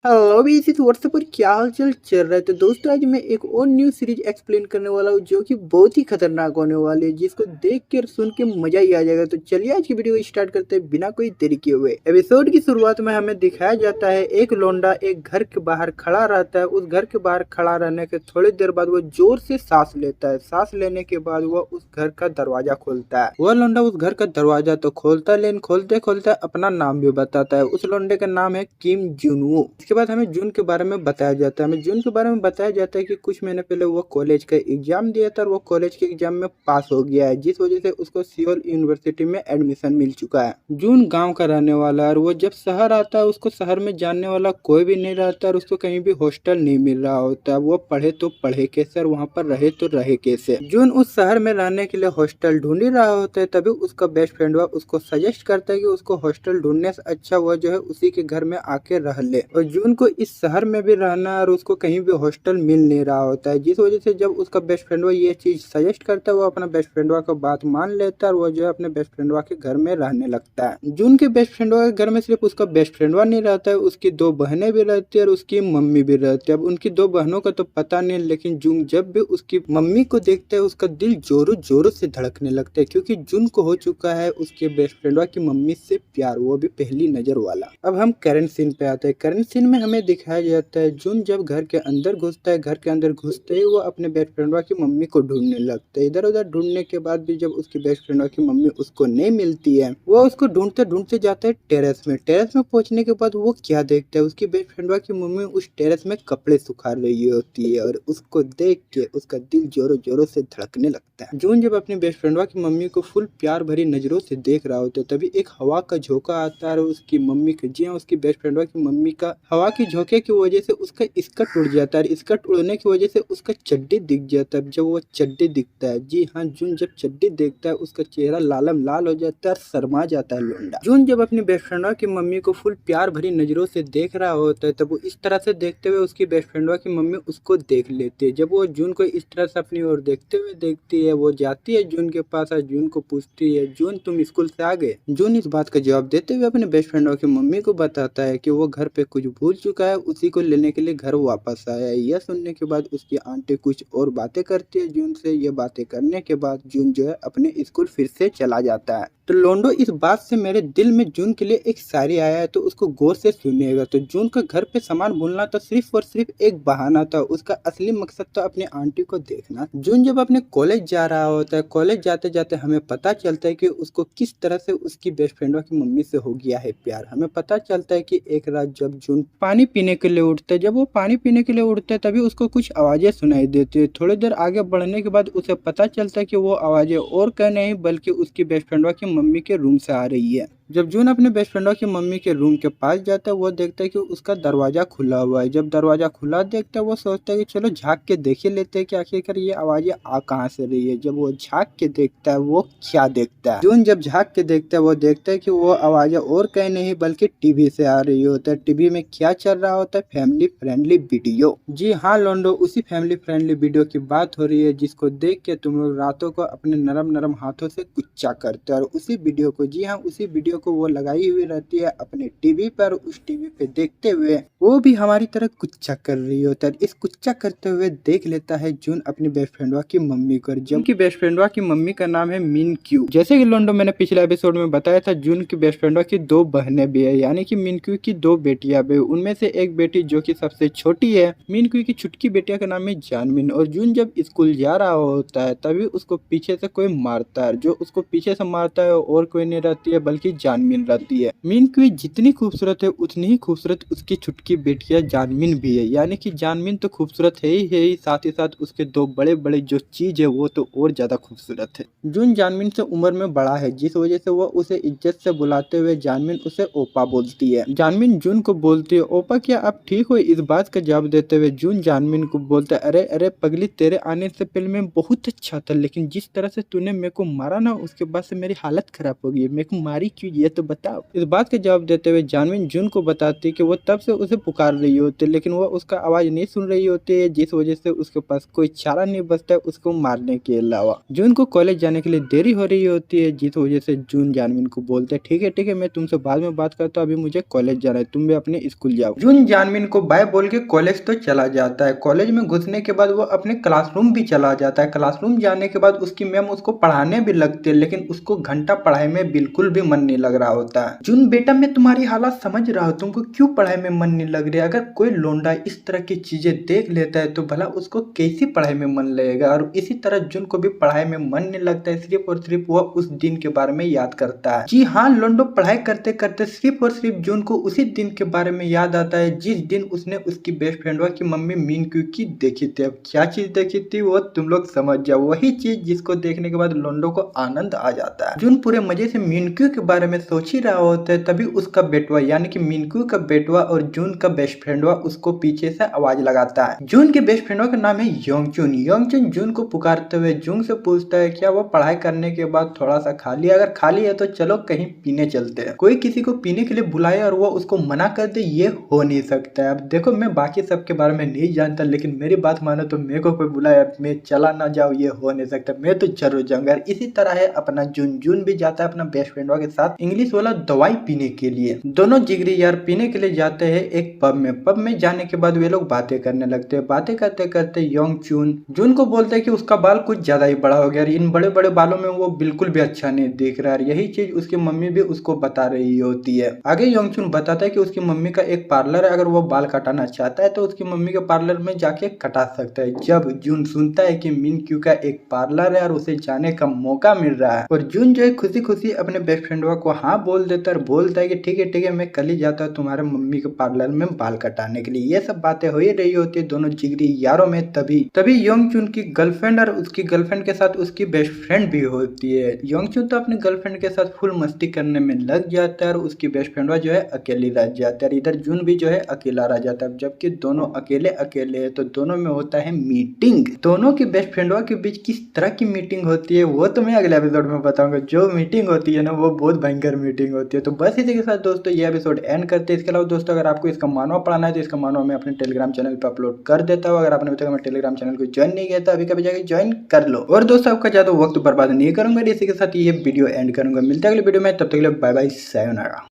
Hello भी इसी WhatsApp पर क्या हाल चाल चल रहा है। तो दोस्तों आज मैं एक और न्यू सीरीज एक्सप्लेन करने वाला हूँ जो कि बहुत ही खतरनाक होने वाली है, जिसको देख कर सुन के मजा ही आ जाएगा। तो चलिए आज की वीडियो को स्टार्ट करते हैं बिना कोई देरी किए हुए। एपिसोड की शुरुआत में हमें दिखाया जाता है एक लौंडा एक घर के बाहर खड़ा रहता है। उस घर के बाहर खड़ा रहने के थोड़ी देर बाद वो जोर से सांस लेता है। सांस लेने के बाद वह उस घर का दरवाजा खोलता है। वह लौंडा उस घर का दरवाजा तो खोलता है, लेकिन खोलते खोलते अपना नाम भी बताता है। उस लौंडे का नाम है किम जुनवो। इसके बाद हमें जून के बारे में बताया जाता है। हमें जून के बारे में बताया जाता है कि कुछ महीने पहले वो कॉलेज का एग्जाम दिया था और वो कॉलेज के एग्जाम में पास हो गया है, जिस वजह से उसको सियोल यूनिवर्सिटी में एडमिशन मिल चुका है। जून गांव का रहने वाला है और वो जब शहर आता है उसको शहर में जानने वाला कोई भी नहीं रहता और उसको कहीं भी हॉस्टल नहीं मिल रहा होता है। वो पढ़े तो पढ़े कैसे और वहाँ पर रहे तो रहे कैसे। जून उस शहर में रहने के लिए हॉस्टल ढूंढ ही रहा होता है, तभी उसका बेस्ट फ्रेंड वह उसको सजेस्ट करता है कि उसको हॉस्टल ढूंढने से अच्छा वो जो है उसी के घर में आके रह ले। और जून को इस शहर में भी रहना है और उसको कहीं भी हॉस्टल मिल नहीं रहा होता है, जिस वजह से जब उसका बेस्ट फ्रेंड वो ये चीज सजेस्ट करता है वो अपना बेस्ट फ्रेंड का बात मान लेता है और वो जो है अपने बेस्ट फ्रेंड के घर में रहने लगता है। जून के बेस्ट फ्रेंड के घर में सिर्फ उसका बेस्ट फ्रेंड नहीं रहता है, उसकी दो बहनें भी रहती है और उसकी मम्मी भी रहती है। अब उनकी दो बहनों का तो पता नहीं, लेकिन जून जब भी उसकी मम्मी को देखता है उसका दिल जोरों जोरों से धड़कने लगता है, क्योंकि जून को हो चुका है उसके बेस्ट फ्रेंड की मम्मी से प्यार, वो भी पहली नजर वाला। अब हम करंट सीन पे आते हैं। करंट सीन में हमें दिखाया जाता है जून जब घर के अंदर घुसता है। घर के अंदर घुसते ही वो अपने बेस्ट फ्रेंड की मम्मी को ढूंढने लगता है। इधर उधर ढूंढने के बाद भी जब उसकी बेस्ट फ्रेंड की मम्मी उसको नहीं मिलती है, वो उसको ढूंढते ढूंढते जाता है टेरेस में। टेरेस में पहुंचने के बाद वो क्या देखता है, उसकी बेस्ट फ्रेंड की मम्मी उस टेरेस में कपड़े सुखा रही होती है और उसको देख के उसका दिल जोरों जोरों से धड़कने लगता है। जून जब अपनी बेस्ट फ्रेंड की मम्मी को फुल प्यार भरी नजरों से देख रहा होता है, तभी एक हवा का झोंका आता है और उसकी मम्मी का, जी हाँ, उसकी बेस्ट फ्रेंड की मम्मी का हवा के झोंके की वजह से उसका स्कर्ट उड़ जाता है। स्कर्ट उड़ने की वजह से उसका चड्डी दिख जाता है। जब वो चड्डी दिखता है, जी हाँ, जून जब चड्डी देखता है उसका चेहरा लालम लाल हो जाता है और शर्मा जाता है लोंडा। जून जब अपनी बेस्ट फ्रेंड की मम्मी को फुल प्यार भरी नजरों से देख रहा होता है, तब वो इस तरह से देखते हुए उसकी बेस्ट फ्रेंड की मम्मी उसको देख लेती है। जब वो जून को इस तरह से अपनी ओर देखते हुए देखती है, वो जाती है जून के पास और जून को पूछती है, जून तुम स्कूल से आ गए? जून इस बात का जवाब देते हुए अपने बेस्ट फ्रेंड की मम्मी को बताता है कि वो घर पे कुछ भूल चुका है, उसी को लेने के लिए घर वापस आया है। यह सुनने के बाद उसकी आंटी कुछ और बातें करती है जून से। ये बातें करने के बाद जून जो है अपने स्कूल फिर से चला जाता है। तो लोंडो, इस बात से मेरे दिल में जून के लिए एक शायरी आया है, तो उसको गौर से सुनिएगा। तो जून का घर पे सामान भूलना तो सिर्फ और सिर्फ एक बहाना था, उसका असली मकसद तो अपनी आंटी को देखना। जून जब अपने कॉलेज जा रहा होता है, कॉलेज जाते जाते हमें पता चलता है कि उसको किस तरह से उसकी बेस्ट फ्रेंड की मम्मी से हो गया है प्यार। हमें पता चलता है कि एक रात जब जून पानी पीने के लिए उठता है, जब वो पानी पीने के लिए उठता है तभी उसको कुछ आवाजें सुनाई देती है। थोड़ी देर आगे बढ़ने के बाद उसे पता चलता है कि वो आवाजें और कहीं नहीं बल्कि उसकी बेस्ट फ्रेंड की मम्मी के रूम से आ रही है। जब जून अपने बेस्ट फ्रेंड की मम्मी के रूम के पास जाता है, वो देखता है कि उसका दरवाजा खुला हुआ है। जब दरवाजा खुला देखता है, वो सोचता है कि चलो झांक के देख ही लेते हैं कि आखिरकार ये आवाजें आ कहाँ से रही है। जब वो झांक के देखता है, वो क्या देखता है, जून जब झांक के देखता है वो देखता है कि वो आवाजें और कहीं नहीं बल्कि टीवी से आ रही होता है। टीवी में क्या चल रहा होता है, फैमिली फ्रेंडली वीडियो। जी हाँ लोंडो, उसी फैमिली फ्रेंडली वीडियो की बात हो रही है जिसको देख के तुम लोग रातों को अपने नरम नरम हाथों से कुच्चा करते हो। और उसी वीडियो को, जी हाँ, उसी वीडियो को वो लगाई हुई रहती है अपने टीवी पर। उस टीवी पे देखते हुए वो भी हमारी तरह कुच्चा कर रही होता है। इस कुच्चा करते हुए देख लेता है जून अपनी बेस्ट फ्रेंड की मम्मी को। जून की बेस्ट फ्रेंड की मम्मी का नाम है मिन क्यू। जैसे कि लोंडो मैंने पिछले एपिसोड में बताया था, जून की बेस्ट फ्रेंड की दो बहनें भी है, यानी कि मिन क्यू की दो बेटियां भी। उनमें से एक बेटी जो कि सबसे छोटी है, मिन क्यू की छुटकी बेटिया का नाम है जानमिन। और जून जब स्कूल जा रहा होता है तभी उसको पीछे से कोई मारता है। जो उसको पीछे से मारता है और कोई नहीं रहती है बल्कि जानमिन रहती है। मिन क्यू जितनी खूबसूरत है उतनी ही खूबसूरत उसकी छुटकी बेटिया जानमिन भी है, यानी कि जानमिन तो खूबसूरत है ही, साथ ही साथ उसके दो बड़े बड़े जो चीज है वो तो और ज्यादा खूबसूरत है। जून जानमिन से उम्र में बड़ा है, जिस वजह से वो उसे इज्जत से बुलाते हुए जानमिन उसे ओपा बोलती है। जानमिन जून को बोलती है, ओपा क्या आप ठीक हो? इस बात का जवाब देते हुए जून जानमिन को बोलता है, अरे अरे पगली, तेरे आने से पहले मैं बहुत अच्छा था, लेकिन जिस तरह से तूने मेरे को मारा ना उसके बाद से मेरी हालत खराब हो गई है। मेरे को मारी क्यों ये तो बताओ। इस बात का जवाब देते हुए जानवीन जून को बताती कि वो तब से उसे पुकार रही होती है, लेकिन वो उसका आवाज नहीं सुन रही होती है, जिस वजह से उसके पास कोई चारा नहीं बचता है उसको मारने के अलावा। जून को कॉलेज जाने के लिए देरी हो रही होती है, जिस वजह से जून जानवीन को बोलते हैं ठीक है मैं तुमसे बाद में बात करता हूँ, अभी मुझे कॉलेज जाना है, तुम भी अपने स्कूल जाओ। जून जानवीन को बाय बोल के कॉलेज तो चला जाता है। कॉलेज में घुसने के बाद वो अपने क्लासरूम भी चला जाता है। क्लासरूम जाने के बाद उसकी मैम उसको पढ़ाने भी लगती है, लेकिन उसको घंटा पढ़ाई में बिल्कुल भी मन नहीं लग रहा होता है। जून बेटा मैं तुम्हारी हालत समझ रहा हूँ, तुमको क्यों पढ़ाई में मन नहीं लग रहा है। अगर कोई लोंडा इस तरह की चीजें देख लेता है तो भला उसको कैसी पढ़ाई में मन लगेगा। और इसी तरह जून को भी पढ़ाई में मन नहीं लगता है, सिर्फ और सिर्फ वह उस दिन के बारे में याद करता है। जी हाँ, लोंडो पढ़ाई करते करते सिर्फ और सिर्फ जून को उसी दिन के बारे में याद आता है जिस दिन उसने उसकी बेस्ट फ्रेंड की मम्मी मिनक्यू की देखी थी। अब क्या चीज देखी थी वो तुम लोग समझ जाओ, वही चीज जिसको देखने के बाद लोंडो को आनंद आ जाता है। जून पूरे मजे से मिनक्यू के बारे में सोच ही रहा होता है, तभी उसका बेटवा यानी कि मिनक्यू का बेटवा और जून का बेस्ट फ्रेंड उसको पीछे से आवाज लगाता है। जून के बेस्ट फ्रेंड का नाम है योंगचुन। योंगचुन जून को पुकारते हुए जून से पूछता है क्या वो पढ़ाई करने के बाद थोड़ा सा खाली, अगर खाली है तो चलो कहीं पीने चलते हैं। कोई किसी को पीने के लिए बुलाए और वो उसको मना कर दे, ये हो नहीं सकता है। अब देखो मैं बाकी सब के बारे में नहीं जानता, लेकिन मेरी बात मानो तो मेरे को कोई बुलाए मैं चला ना जाऊँ, ये हो नहीं सकता, मैं तो जरूर जाऊंगा। इसी तरह है अपना जून। जून भी जाता है अपना बेस्ट फ्रेंड के साथ इंग्लिश वाला दवाई पीने के लिए। दोनों जिगरी यार पीने के लिए जाते हैं एक पब में। पब में जाने के बाद वे लोग बातें करने लगते हैं। बातें करते करते योंगचुन जून को बोलते हैं कि उसका बाल कुछ ज्यादा ही बड़ा हो गया, इन बड़े बड़े बालों में वो बिल्कुल भी अच्छा नहीं दिख रहा है। यही चीज उसकी मम्मी भी उसको बता रही होती है। आगे योंगचुन बताता है कि उसकी मम्मी का एक पार्लर है, अगर वो बाल कटाना चाहता है तो उसकी मम्मी के पार्लर में जाके कटा सकता है। जब जून सुनता है कि मिनक्यू का एक पार्लर है और उसे जाने का मौका मिल रहा है, और जून जो है खुशी खुशी अपने बेस्ट फ्रेंड को हाँ बोल देता है और बोलता है कि ठीक है मैं कल ही जाता हूँ तुम्हारे मम्मी के पार्लर में बाल कटाने के लिए। ये सब बातें हो ही रही होती है दोनों जिगरी यारों में। तभी योंगचुन की गर्लफ्रेंड और उसकी गर्लफ्रेंड के साथ उसकी बेस्ट फ्रेंड भी होती है। योंगचुन तो अपने गर्लफ्रेंड के साथ फुल मस्ती करने में लग जाता है और उसकी बेस्ट फ्रेंड जो है अकेली रह जाता है। इधर जून भी जो है अकेला रह जाता है। जबकि दोनों अकेले अकेले है तो दोनों में होता है मीटिंग। दोनों की बेस्ट फ्रेंड के बीच किस तरह की मीटिंग होती है वो तो मैं अगले एपिसोड में बताऊंगा। जो मीटिंग होती है ना वो बहुत भयंकर मीटिंग होती है। तो बस इसी के साथ दोस्तों ये एपिसोड एंड करते हैं। इसके अलावा दोस्तों अगर आपको इसका मानवा पढ़ाना है तो इसका मानवा मैं अपने टेलीग्राम चैनल पर अपलोड कर देता हूँ। अगर आपने अभी तक हमारे टेलीग्राम चैनल को ज्वाइन नहीं किया तो अभी कभी जाकर ज्वाइन कर लो। और दोस्तों आपका ज्यादा वक्त बर्बाद नहीं करूंगा, इसी के साथ ये वीडियो एंड करूंगा। मिलते हैं अगले वीडियो में, तब तक के लिए बाय बाय, सायोनारा।